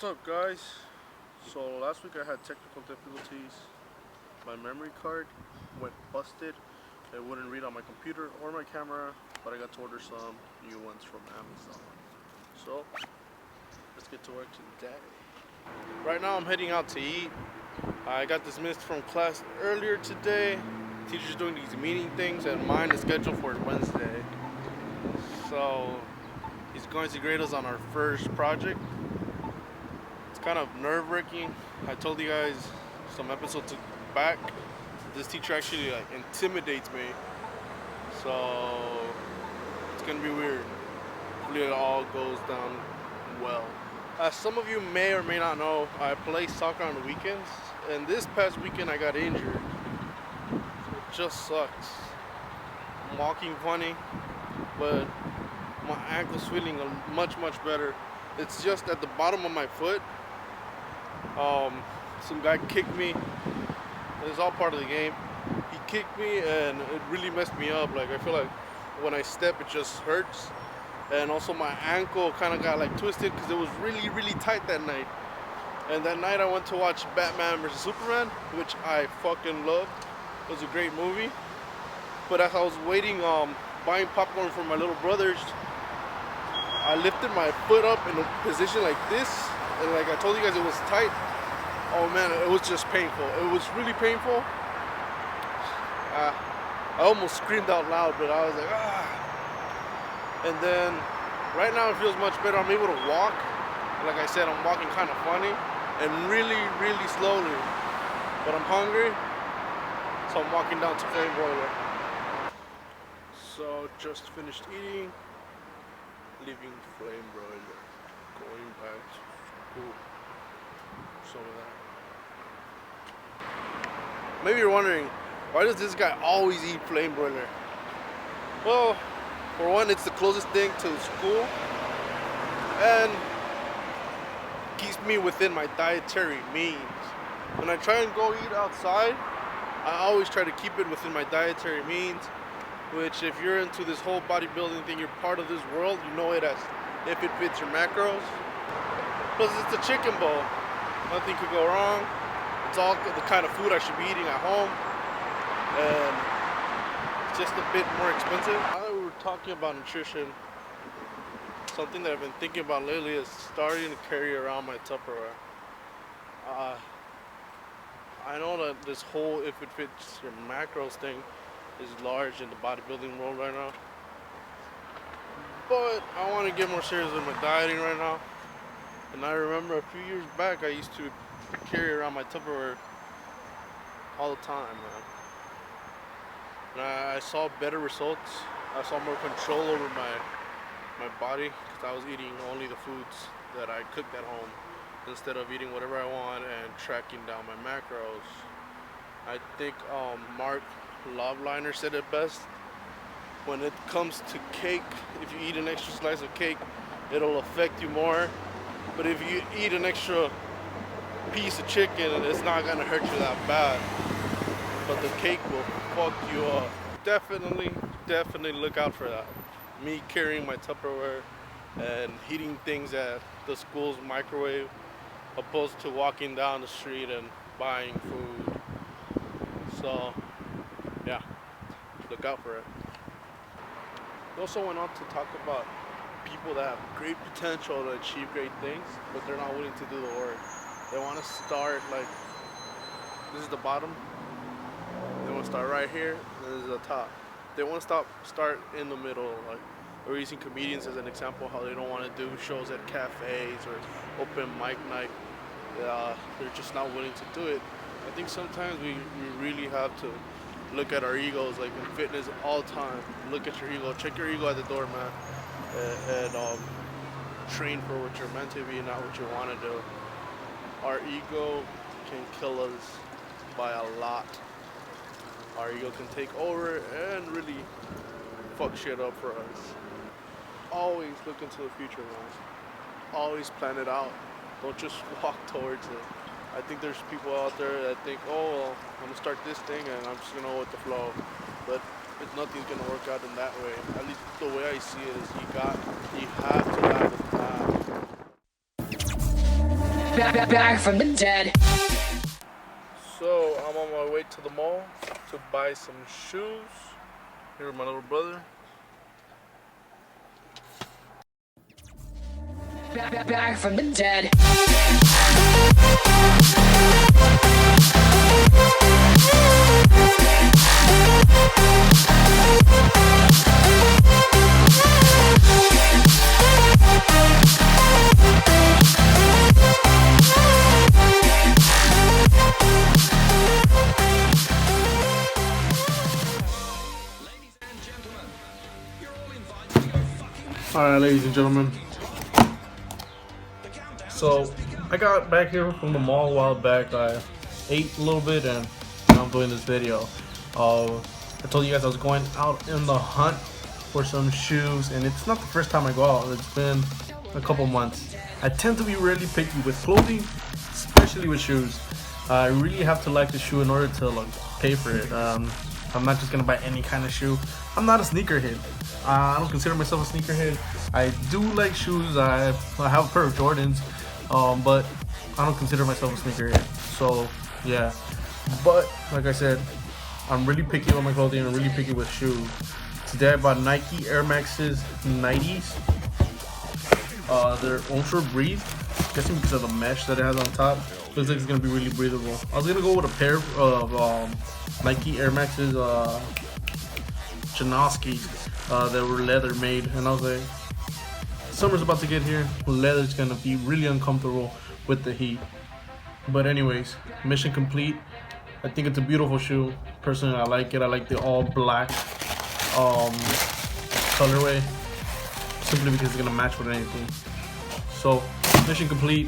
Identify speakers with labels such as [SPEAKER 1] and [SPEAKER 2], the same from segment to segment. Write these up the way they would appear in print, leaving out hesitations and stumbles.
[SPEAKER 1] What's up, guys? So last week I had technical difficulties. My memory card went busted. It wouldn't read on my computer or my camera, but I got to order some new ones from Amazon. So let's get to work today. Right now I'm heading out to eat. I got dismissed from class earlier today. Teacher's doing these meeting things, and mine is scheduled for Wednesday. So he's going to grade us on our first project. It's kind of nerve-wracking. I told you guys some episodes back, this teacher actually intimidates me. So it's gonna be weird. Hopefully it all goes down well. As some of you may or may not know, I play soccer on the weekends, and this past weekend I got injured. It just sucks. I'm walking funny, but my ankle's feeling much better. It's just at the bottom of my foot. Some guy kicked me. It's all part of the game. He kicked me and it really messed me up. Like, I feel like when I step it just hurts. And also my ankle kind of got twisted because it was really tight that night. And that night I went to watch Batman vs. Superman, which I fucking loved. It was a great movie. But as I was waiting, buying popcorn for my little brothers, I lifted my foot up in a position like this. And like I told you guys, it was tight. Oh man, it was just painful. It was really painful. I almost screamed out loud, but I was like, ah. And then right now it feels much better. I'm able to walk. Like I said, I'm walking kind of funny and really slowly. But I'm hungry, so I'm walking down to Flame Broiler. So just finished eating, leaving Flame Broiler, going back to school. Some of that. Maybe you're wondering, why does this guy always eat Flame Broiler? Well, for one, it's the closest thing to school and keeps me within my dietary means. When I try and go eat outside, I always try to keep it within my dietary means, which if you're into this whole bodybuilding thing, you're part of this world, you know it as if it fits your macros. Plus, it's a chicken bowl. Nothing could go wrong. It's all the kind of food I should be eating at home. And it's just a bit more expensive. Now that we were talking about nutrition, something that I've been thinking about lately is starting to carry around my Tupperware. I know that this whole if it fits your macros thing is large in the bodybuilding world right now. But I want to get more serious with my dieting right now. And I remember a few years back, I used to carry around my Tupperware all the time, man. And I saw better results. I saw more control over my body because I was eating only the foods that I cooked at home instead of eating whatever I want and tracking down my macros. I think Mark Loveliner said it best. When it comes to cake, if you eat an extra slice of cake, it'll affect you more. But if you eat an extra piece of chicken, it's not gonna hurt you that bad. But the cake will fuck you up. Definitely look out for that. Me carrying my Tupperware and heating things at the school's microwave, opposed to walking down the street and buying food. So, yeah, look out for it. We also went on to talk about people that have great potential to achieve great things, but they're not willing to do the work. They want to start this is the bottom. They want to start right here, and this is the top. They want to start in the middle. We're using comedians as an example, how they don't want to do shows at cafes or open mic night. They're just not willing to do it. I think sometimes we really have to look at our egos, like in fitness all the time. Look at your ego, check your ego at the door, man. And train for what you're meant to be, not what you want to do. Our ego can kill us by a lot. Our ego can take over and really fuck shit up for us. Always look into the future, man. Always plan it out. Don't just walk towards it. I think there's people out there that think, oh, well, I'm gonna start this thing and I'm just gonna go with the flow. But nothing's gonna work out in that way. At least the way I see it is you have to have a plan.
[SPEAKER 2] Back from the dead.
[SPEAKER 1] So I'm on my way to the mall to buy some shoes. Here with my little brother.
[SPEAKER 2] Back from the dead.
[SPEAKER 1] Alright, ladies and gentlemen. So I got back here from the mall a while back. I ate a little bit and now I'm doing this video. I told you guys I was going out in the hunt for some shoes, and it's not the first time I go out. It's been a couple months. I tend to be really picky with clothing, especially with shoes. I really have to like the shoe in order to pay for it. I'm not just gonna buy any kind of shoe. I'm not a sneakerhead. I don't consider myself a sneakerhead. I do like shoes. I have a pair of Jordans, but I don't consider myself a sneakerhead. So yeah, but like I said, I'm really picky with my clothing. I'm really picky with shoes. Today I bought Nike Air Maxes 90s. They're ultra breathe. Guessing because of the mesh that it has on top. Looks like it's gonna be really breathable. I was gonna go with a pair of Nike Air Maxes Janoskis that were leather made, and I was like, summer's about to get here. Leather's gonna be really uncomfortable with the heat. But anyways, mission complete. I think it's a beautiful shoe. Personally, I like it. I like the all black colorway, simply because it's gonna match with anything. So mission complete.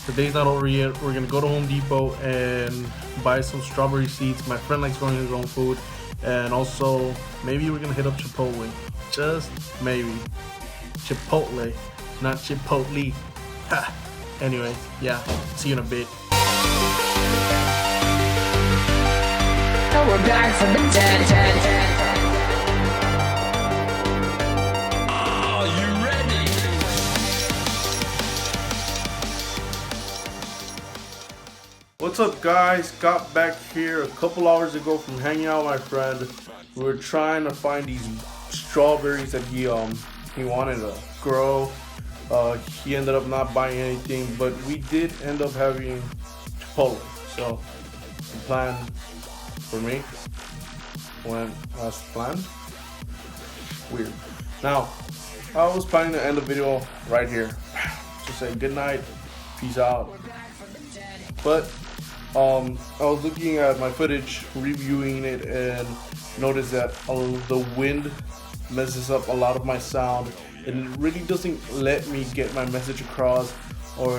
[SPEAKER 1] The day's not over yet. We're gonna go to Home Depot and buy some strawberry seeds. My friend likes growing his own food, and also maybe we're gonna hit up Chipotle. Just maybe. Chipotle, not Chipotle. Ha. Anyway, yeah. See you in a bit.
[SPEAKER 2] We're back from the dead.
[SPEAKER 3] Are you ready?
[SPEAKER 1] What's up, guys? Got back here a couple hours ago from hanging out with my friend. We were trying to find these strawberries that he wanted to grow. He ended up not buying anything, but we did end up having Chipotle. So the plan for me went as planned. Weird. Now, I was planning to end the video right here. Just say good night, peace out. But I was looking at my footage, reviewing it, and noticed that the wind messes up a lot of my sound, and it really doesn't let me get my message across or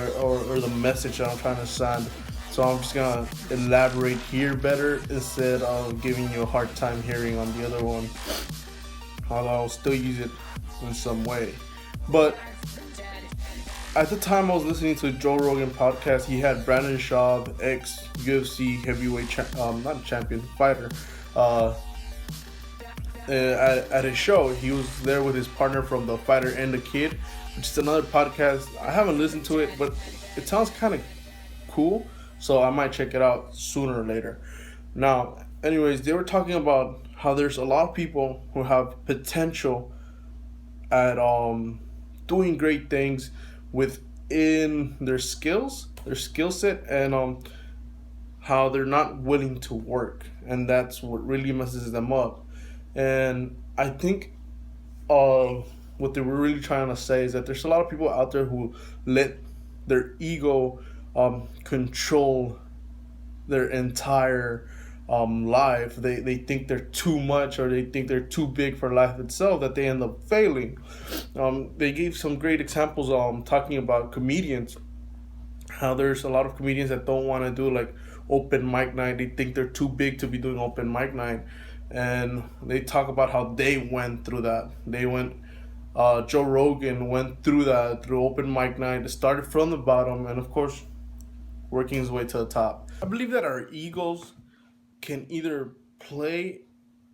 [SPEAKER 1] the message that I'm trying to send. So I'm just gonna elaborate here better instead of giving you a hard time hearing on the other one. Although I'll still use it in some way. But at the time I was listening to Joe Rogan Podcast, he had Brandon Schaub, ex-UFC heavyweight fighter, at his show. He was there with his partner from The Fighter and the Kid, which is another podcast. I haven't listened to it, but it sounds kind of cool, so I might check it out sooner or later. Now, anyways, they were talking about how there's a lot of people who have potential at doing great things within their skill set, and how they're not willing to work, and that's what really messes them up. And I think what they were really trying to say is that there's a lot of people out there who let their ego control their entire life. They think they're too much, or they think they're too big for life itself, that they end up failing. They gave some great examples talking about comedians, how there's a lot of comedians that don't want to do like open mic night. They think they're too big to be doing open mic night, and they talk about how they went through that. Joe Rogan went through that, through open mic night. It started from the bottom, and of course working his way to the top. I believe that our egos can either play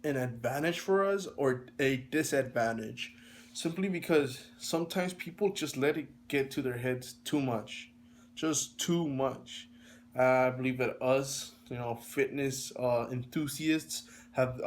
[SPEAKER 1] an advantage for us or a disadvantage, simply because sometimes people just let it get to their heads too much. just too much. I believe that us, fitness enthusiasts have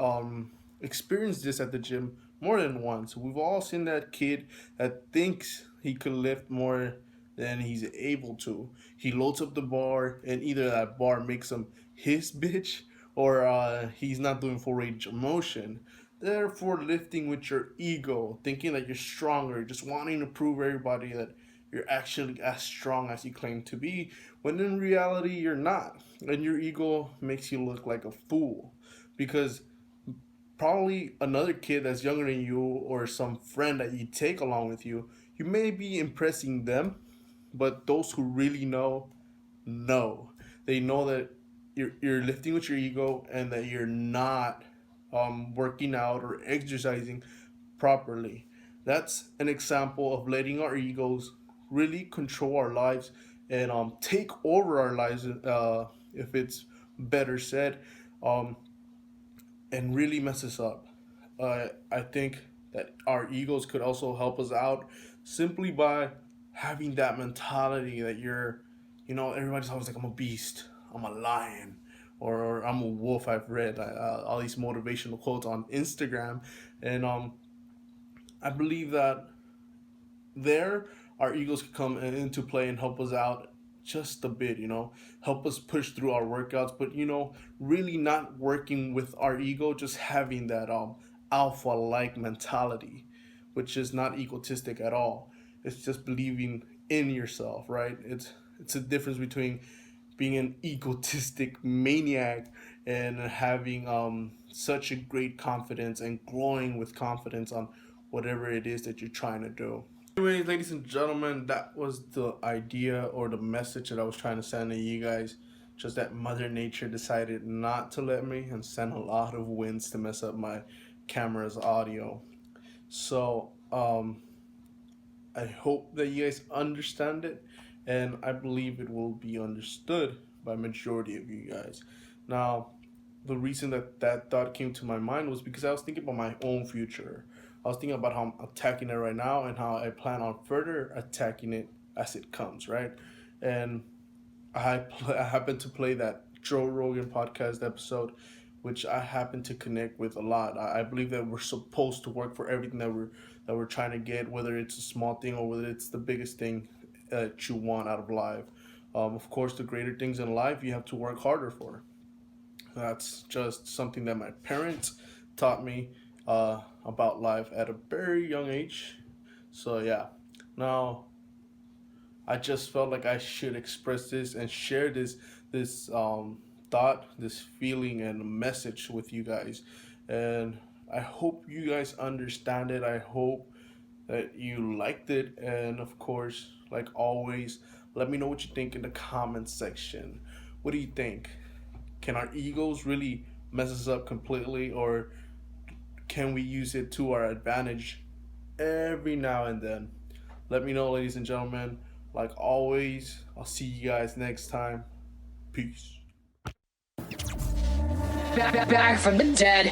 [SPEAKER 1] experienced this at the gym more than once. We've all seen that kid that thinks he could lift more than he's able to. He loads up the bar, and either that bar makes him his bitch, or he's not doing full range of motion. Therefore, lifting with your ego, thinking that you're stronger, just wanting to prove everybody that you're actually as strong as you claim to be, when in reality you're not. And your ego makes you look like a fool. Because probably another kid that's younger than you, or some friend that you take along with you, you may be impressing them, but those who really know. They know that you're lifting with your ego, and that you're not working out or exercising properly. That's an example of letting our egos really control our lives, and take over our lives, if it's better said, um, and really mess us up. I think that our egos could also help us out simply by having that mentality that everybody's always like, I'm a beast, I'm a lion, or I'm a wolf. I've read all these motivational quotes on Instagram, and I believe that there our egos could come into play and help us out just a bit, help us push through our workouts, but really not working with our ego, just having that alpha like mentality, which is not egotistic at all. It's just believing in yourself, right? It's a difference between being an egotistic maniac and having such a great confidence and growing with confidence on whatever it is that you're trying to do. Anyways, ladies and gentlemen, that was the idea or the message that I was trying to send to you guys. Just that Mother Nature decided not to let me, and send a lot of winds to mess up my camera's audio. So, I hope that you guys understand it, and I believe it will be understood by majority of you guys. Now, the reason that thought came to my mind was because I was thinking about my own future. I was thinking about how I'm attacking it right now, and how I plan on further attacking it as it comes, right? And I happen to play that Joe Rogan Podcast episode, which I happen to connect with a lot. I believe that we're supposed to work for everything that we're trying to get, whether it's a small thing or whether it's the biggest thing that you want out of life. Of course, the greater things in life you have to work harder for. That's just something that my parents taught me about life at a very young age. So yeah, now I just felt like I should express this and share this thought, this feeling, and message with you guys. And I hope you guys understand it. I hope that you liked it. And of course, like always, let me know what you think in the comments section. What do you think? Can our egos really mess us up completely, or can we use it to our advantage every now and then? Let me know, ladies and gentlemen. Like always, I'll see you guys next time. Peace.
[SPEAKER 2] Back from the dead.